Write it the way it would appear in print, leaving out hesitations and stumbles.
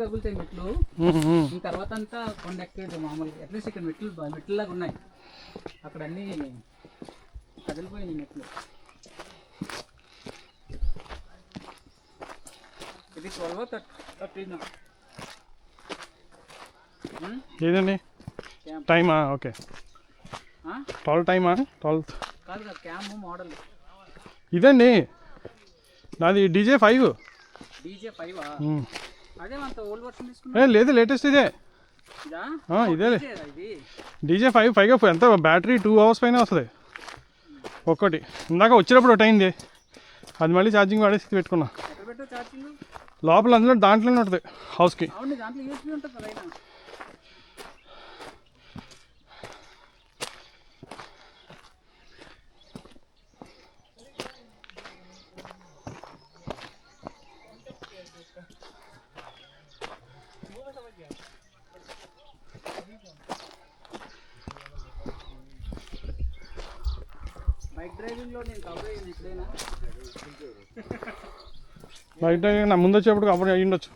తగులుతాయి మెట్లు. తర్వాత అంతా కొండ ఎక్కేది మామూలుగా. అట్లీస్ట్ ఇక్కడ మెట్లులాగా ఉన్నాయి, అక్కడ అన్నీ కదిలిపోయినాయి మెట్లు. ఇది 12:13 ఏదండి టైమా? ఓకే 12 టైమా? 12 కాదు కదా క్యామ్ మోడల్ ఇదండి నాది DJ 5. అదే అంత ఓల్డ్ వర్షన్ తీసుకున్నా. లేదు లేటెస్ట్ ఇదే. ఇదే DJ 5 పైగా ఎంత బ్యాటరీ 2 hours పైన వస్తుంది ఒక్కటి. ఇందాక వచ్చినప్పుడు ఒకటి అయింది, అది మళ్ళీ ఛార్జింగ్ వాడేసి పెట్టుకున్నా. లోపల అందులో దాంట్లోనే ఉంటుంది హౌస్కి. బైక్ డ్రైవింగ్లో నేను కవర్ అయ్యాను ఎప్పుడైనా. బైక్ డ్రైవింగ్ నా ముందు వచ్చేప్పుడు కవర్ అయ్యి ఉండొచ్చు.